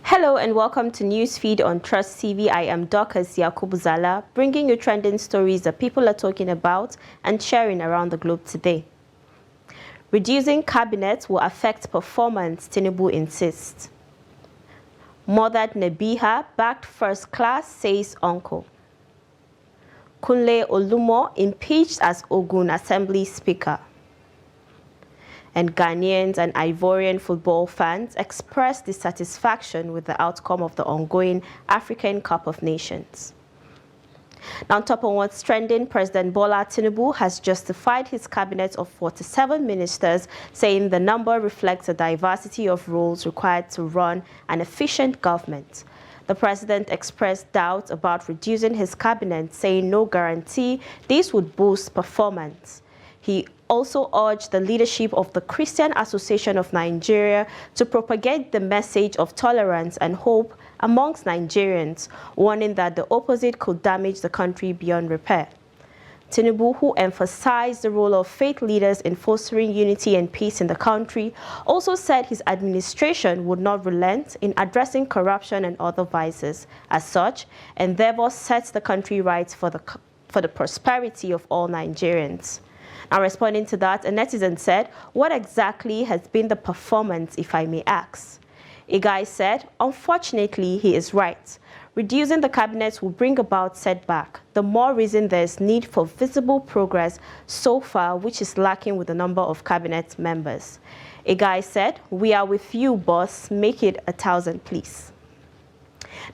Hello and welcome to Newsfeed on Trust TV. I am Dorcas Yakubu Zala, bringing you trending stories that people are talking about and sharing around the globe today. Reducing cabinet will affect performance, Tinubu insists. Murdered Nebiha backed first class, says uncle. Kunle Olumo impeached as Ogun Assembly Speaker. And Ghanaians and Ivorian football fans expressed dissatisfaction with the outcome of the ongoing African Cup of Nations. Now, on top of what's trending, President Bola Tinubu has justified his cabinet of 47 ministers, saying the number reflects the diversity of roles required to run an efficient government. The president expressed doubt about reducing his cabinet, saying no guarantee this would boost performance. He also urged the leadership of the Christian Association of Nigeria to propagate the message of tolerance and hope amongst Nigerians, warning that the opposite could damage the country beyond repair. Tinubu, who emphasized the role of faith leaders in fostering unity and peace in the country, also said his administration would not relent in addressing corruption and other vices. As such, endeavor sets the country right for the prosperity of all Nigerians. Now, responding to that, a netizen said, "What exactly has been the performance, if I may ask?" A guy said, "Unfortunately, he is right. Reducing the cabinet will bring about setback. The more reason there is need for visible progress so far, which is lacking with the number of cabinet members." A guy said, "We are with you, boss. Make it 1,000, please."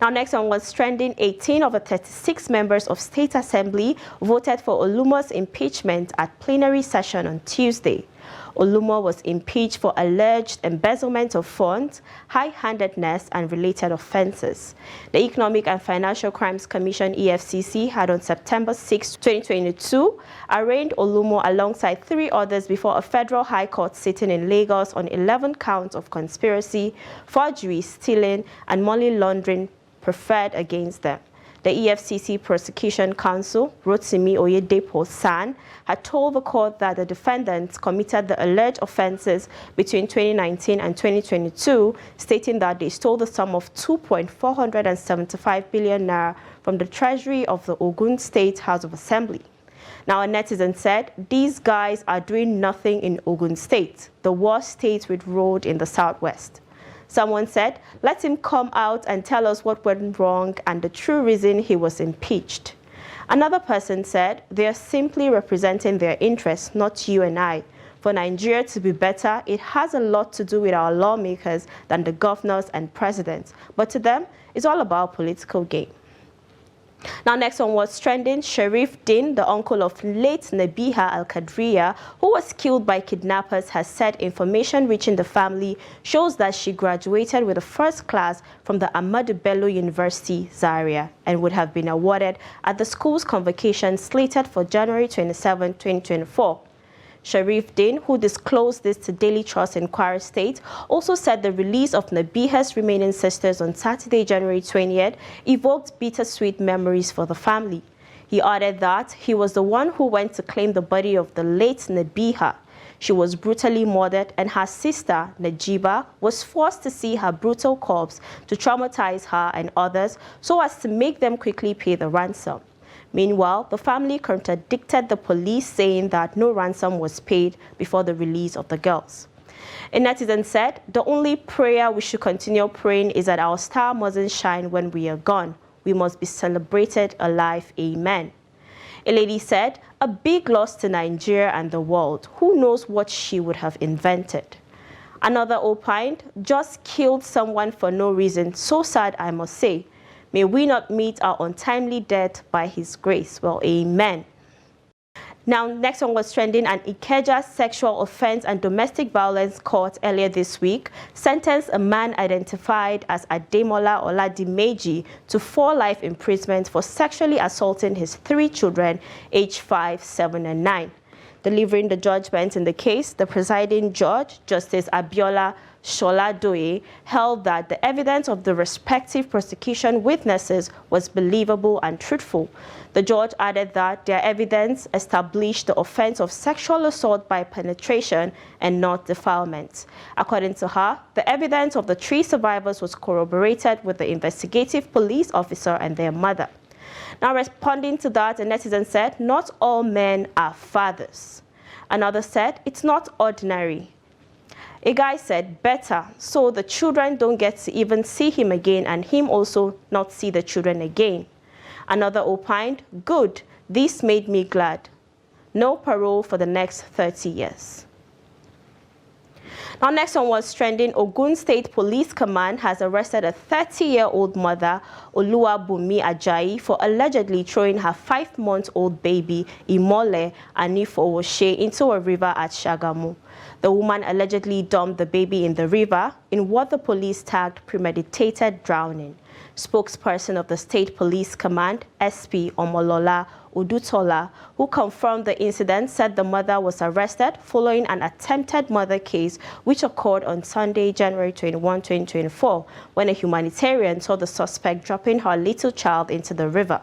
Now, next on what's trending, 18 of the 36 members of State Assembly voted for Olumo's impeachment at plenary session on Tuesday. Olumo was impeached for alleged embezzlement of funds, high-handedness, and related offenses. The Economic and Financial Crimes Commission, EFCC, had on September 6, 2022, arraigned Olumo alongside 3 others before a federal high court sitting in Lagos on 11 counts of conspiracy, forgery, stealing, and money laundering preferred against them. The EFCC Prosecution Counsel, Rotimi Oyedepo San, had told the court that the defendants committed the alleged offenses between 2019 and 2022, stating that they stole the sum of 2.475 billion naira from the treasury of the Ogun State House of Assembly. Now, a netizen said, "These guys are doing nothing in Ogun State, the worst state with road in the southwest." Someone said, "Let him come out and tell us what went wrong and the true reason he was impeached." Another person said, "They are simply representing their interests, not you and I. For Nigeria to be better, it has a lot to do with our lawmakers than the governors and presidents. But to them, it's all about political gain." Now, next on what's trending, Sharif Din, the uncle of late Nebiha Al-Qadriya, who was killed by kidnappers, has said information reaching the family shows that she graduated with a first class from the Ahmadu Bello University, Zaria, and would have been awarded at the school's convocation slated for January 27, 2024. Sharif Din, who disclosed this to Daily Trust in Kwara State, also said the release of Nebiha's remaining sisters on Saturday, January 20th, evoked bittersweet memories for the family. He added that he was the one who went to claim the body of the late Nebiha. She was brutally murdered, and her sister, Najiba, was forced to see her brutal corpse to traumatize her and others so as to make them quickly pay the ransom. Meanwhile, the family contradicted the police, saying that no ransom was paid before the release of the girls. A netizen said, "The only prayer we should continue praying is that our star mustn't shine when we are gone. We must be celebrated alive. Amen." A lady said, "A big loss to Nigeria and the world. Who knows what she would have invented?" Another opined, "Just killed someone for no reason. So sad, I must say. May we not meet our untimely death by his grace." Well, amen. Now, next on what's trending, an Ikeja sexual offense and domestic violence court earlier this week sentenced a man identified as Ademola Oladimeji to 4 life imprisonment for sexually assaulting his 3 children, aged 5, 7, and 9. Delivering the judgment in the case, the presiding judge, Justice Abiola Shola Doye, held that the evidence of the respective prosecution witnesses was believable and truthful. The judge added that their evidence established the offense of sexual assault by penetration and not defilement. According to her, the evidence of the 3 survivors was corroborated with the investigative police officer and their mother. Now, responding to that, a netizen said, "Not all men are fathers." Another said, "It's not ordinary." A guy said, "Better, so the children don't get to even see him again and him also not see the children again." Another opined, "Good, this made me glad. No parole for the next 30 years. Now, next one was trending. Ogun State Police Command has arrested a 30-year-old mother, Oluwabumi Ajayi, for allegedly throwing her 5-month-old baby, Imole Anifowoshe, into a river at Shagamu. The woman allegedly dumped the baby in the river in what the police tagged premeditated drowning. Spokesperson of the State Police Command, SP Omolola Udutola, who confirmed the incident, said the mother was arrested following an attempted murder case which occurred on Sunday, January 21, 2024, when a humanitarian saw the suspect dropping her little child into the river.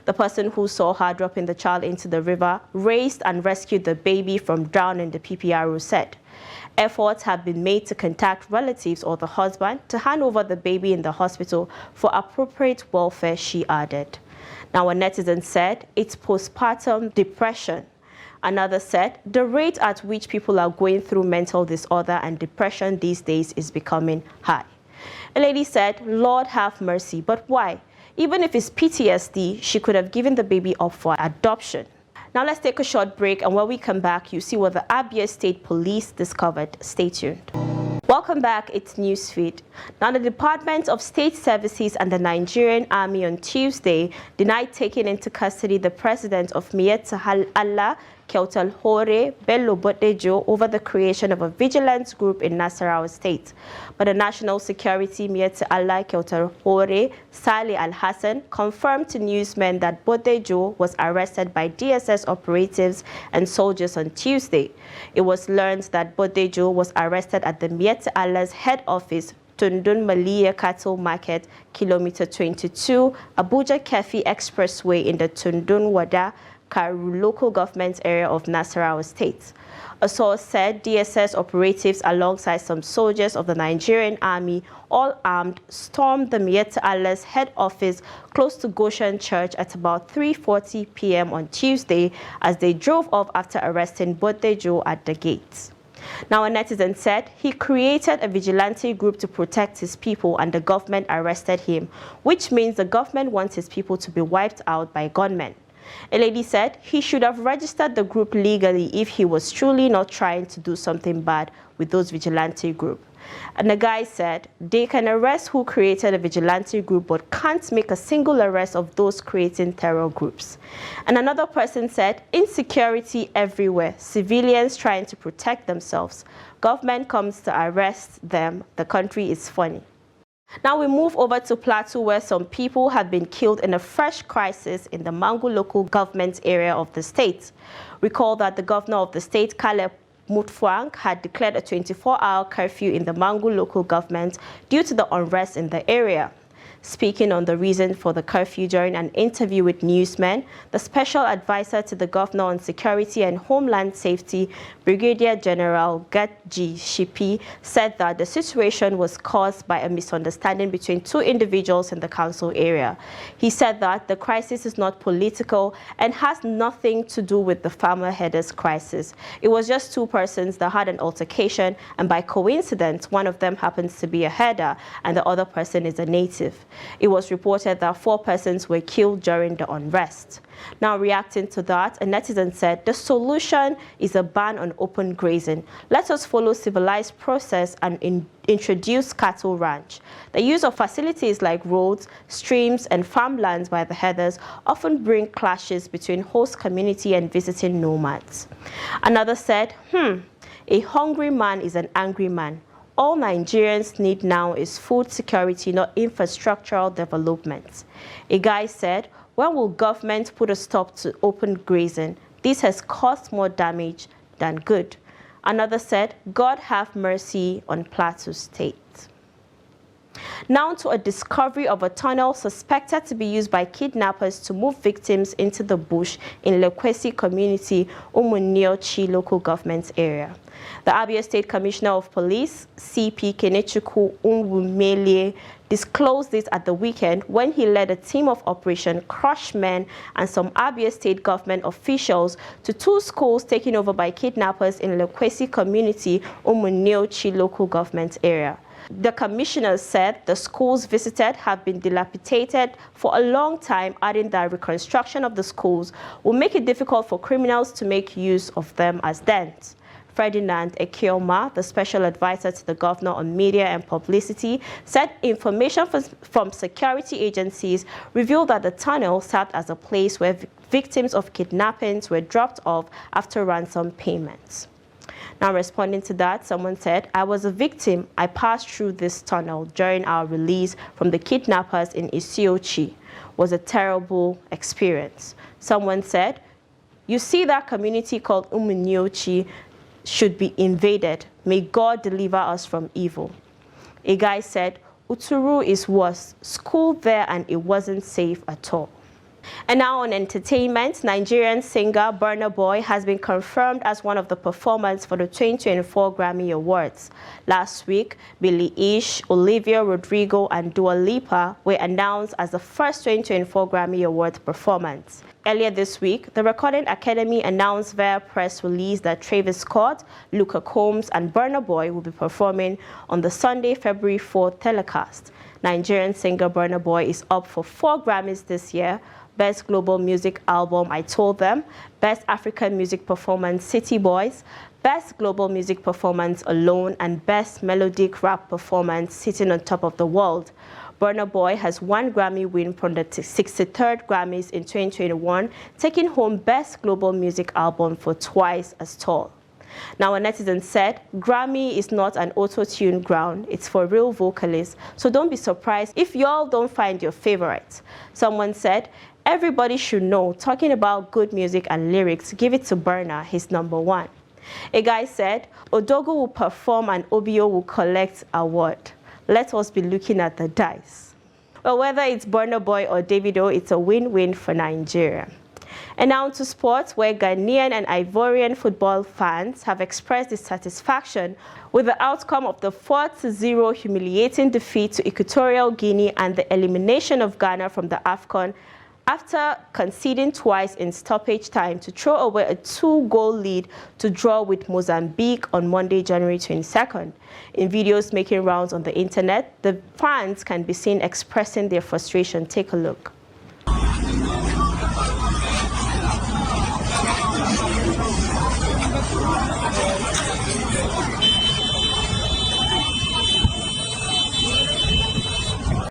The person who saw her dropping the child into the river raised and rescued the baby from drowning, the PPRO said. Efforts have been made to contact relatives or the husband to hand over the baby in the hospital for appropriate welfare, she added. Now, a netizen said, "It's postpartum depression." Another said, "The rate at which people are going through mental disorder and depression these days is becoming high." A lady said, "Lord have mercy, but why? Even if it's PTSD, she could have given the baby up for adoption." Now let's take a short break, and when we come back, you see what the Abia State Police discovered. Stay tuned. Welcome back, it's Newsfeed. Now, the Department of State Services and the Nigerian Army on Tuesday denied taking into custody the president of Miyetti Allah, Kyautal Hore Bello Bodejo, over the creation of a vigilance group in Nasarawa State. But the National Security Miyetti Allah Kyautal Hore Saleh Al-Hassan confirmed to newsmen that Bodejo was arrested by DSS operatives and soldiers on Tuesday. It was learned that Bodejo was arrested at the Miyetti Allah's head office, Tundun Maliya Cattle Market, Kilometer 22, Abuja Kefi Expressway in the Tundun Wada Karu local government area of Nasarawa State. A source said DSS operatives alongside some soldiers of the Nigerian Army, all armed, stormed the Miyetti Allah's head office close to Goshen Church at about 3:40 p.m. on Tuesday as they drove off after arresting Bodejo at the gates. Now, a netizen said he created a vigilante group to protect his people and the government arrested him, which means the government wants his people to be wiped out by gunmen. A lady said he should have registered the group legally if he was truly not trying to do something bad with those vigilante group. And the guy said they can arrest who created a vigilante group but can't make a single arrest of those creating terror groups. And another person said insecurity everywhere, civilians trying to protect themselves. Government comes to arrest them, the country is funny. Now we move over to Plateau, where some people have been killed in a fresh crisis in the Mangu local government area of the state. Recall that the governor of the state, Caleb Mutfwang, had declared a 24-hour curfew in the Mangu local government due to the unrest in the area. Speaking on the reason for the curfew during an interview with newsmen, the special advisor to the governor on security and homeland safety, Brigadier General Gatji Shipi, said that the situation was caused by a misunderstanding between 2 individuals in the council area. He said that the crisis is not political and has nothing to do with the farmer headers crisis. It was just 2 persons that had an altercation, and by coincidence, one of them happens to be a header and the other person is a native. It was reported that 4 persons were killed during the unrest. Now, reacting to that, a netizen said the solution is a ban on open grazing. Let us follow civilized process and introduce cattle ranch. The use of facilities like roads, streams, and farmlands by the headers often bring clashes between host community and visiting nomads. Another said, a hungry man is an angry man. All Nigerians need now is food security, not infrastructural development. A guy said, when will government put a stop to open grazing? This has caused more damage than good. Another said, God have mercy on Plateau State. Now to a discovery of a tunnel suspected to be used by kidnappers to move victims into the bush in Lekwesi community, Umuniochi local government area. The Abia State Commissioner of Police, CP Kenechukwu Unwumelie, disclosed this at the weekend when he led a team of Operation Crush Men and some Abia State government officials to 2 schools taken over by kidnappers in Lekwesi community, Umuniochi local government area. The commissioner said the schools visited have been dilapidated for a long time, adding that reconstruction of the schools will make it difficult for criminals to make use of them as dens. Ferdinand Ekioma, the special advisor to the governor on media and publicity, said information from security agencies revealed that the tunnel served as a place where victims of kidnappings were dropped off after ransom payments. Now, responding to that, someone said, I was a victim. I passed through this tunnel during our release from the kidnappers in Isiochi. Was a terrible experience. Someone said, you see that community called Umuniochi should be invaded. May God deliver us from evil. A guy said, Uturu is worse. School there and it wasn't safe at all. And now on entertainment, Nigerian singer Burna Boy has been confirmed as one of the performers for the 2024 Grammy Awards. Last week, Billie Eilish, Olivia Rodrigo, and Dua Lipa were announced as the first 2024 Grammy Awards performance. Earlier this week, the Recording Academy announced via press release that Travis Scott, Luca Combs, and Burna Boy will be performing on the Sunday, February 4th telecast. Nigerian singer Burna Boy is up for 4 Grammys this year: Best Global Music Album, I Told Them; Best African Music Performance, City Boys; Best Global Music Performance, Alone; and Best Melodic Rap Performance, Sitting on Top of the World. Burna Boy has 1 Grammy win from the 63rd Grammys in 2021, taking home Best Global Music Album for twice as tall. Now, a netizen said, Grammy is not an auto-tune ground, it's for real vocalists, so don't be surprised if y'all don't find your favorite. Someone said, everybody should know, talking about good music and lyrics, give it to Burna, he's #1. A guy said, Odogo will perform and Obio will collect award. Let us be looking at the dice. Well, whether it's Burna Boy or Davido, it's a win-win for Nigeria. And now to sports, where Ghanaian and Ivorian football fans have expressed dissatisfaction with the outcome of the 4-0 humiliating defeat to Equatorial Guinea and the elimination of Ghana from the AFCON after conceding twice in stoppage time to throw away a 2-goal lead to draw with Mozambique on Monday, January 22nd. In videos making rounds on the internet, the fans can be seen expressing their frustration. Take a look.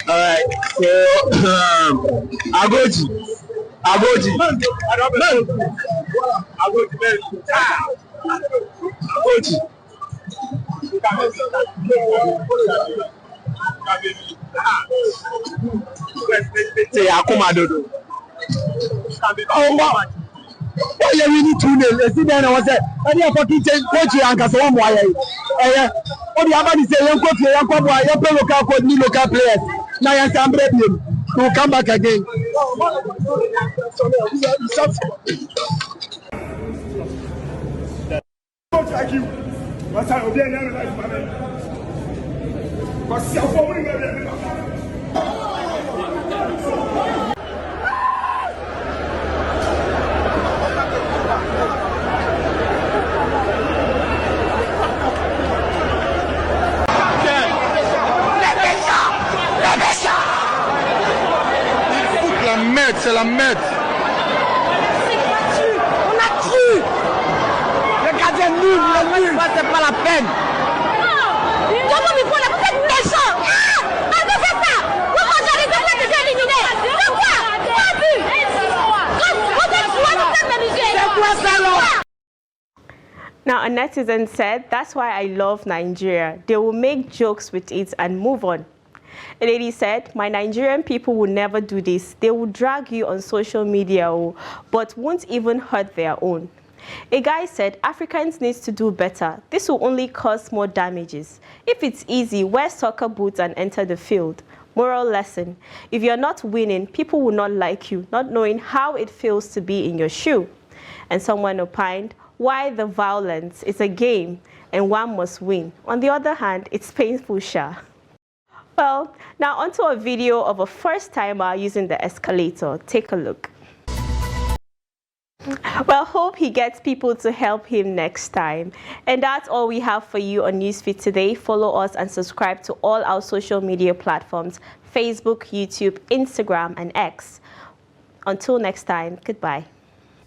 All right, so Agoji, Agoji, say Akumadodo. Oh wow! Why you really too late? See then I was say, I dey fucking change coach and cause one boy. What the other say? You coach, you come boy, you play local coach, new local players. Now you can break him. He will come back again. Don't like you. But I will be another life, man. Because you're forming C'est la merde. On a cru. Le gardien nul, c'est pas la peine. Comment il faut la tête méchant? Ah, on fait ça. Pourquoi j'arrive à faire déjà éliminer? Pourquoi? Pas vu. On est faire m'amuser. C'est quoi ça là? Now, a netizen said, that's why I love Nigeria. They will make jokes with it and move on. A lady said, my Nigerian people will never do this. They will drag you on social media, but won't even hurt their own. A guy said Africans need to do better. This will only cause more damages. If it's easy, wear soccer boots and enter the field. Moral lesson: if you're not winning, people will not like you, not knowing how it feels to be in your shoe. And someone opined, why the violence? It's a game and one must win. On the other hand, it's painful, sha. Well, now onto a video of a first-timer using the escalator. Take a look. Well, hope he gets people to help him next time. And that's all we have for you on Newsfeed today. Follow us and subscribe to all our social media platforms: Facebook, YouTube, Instagram, and X. Until next time, goodbye.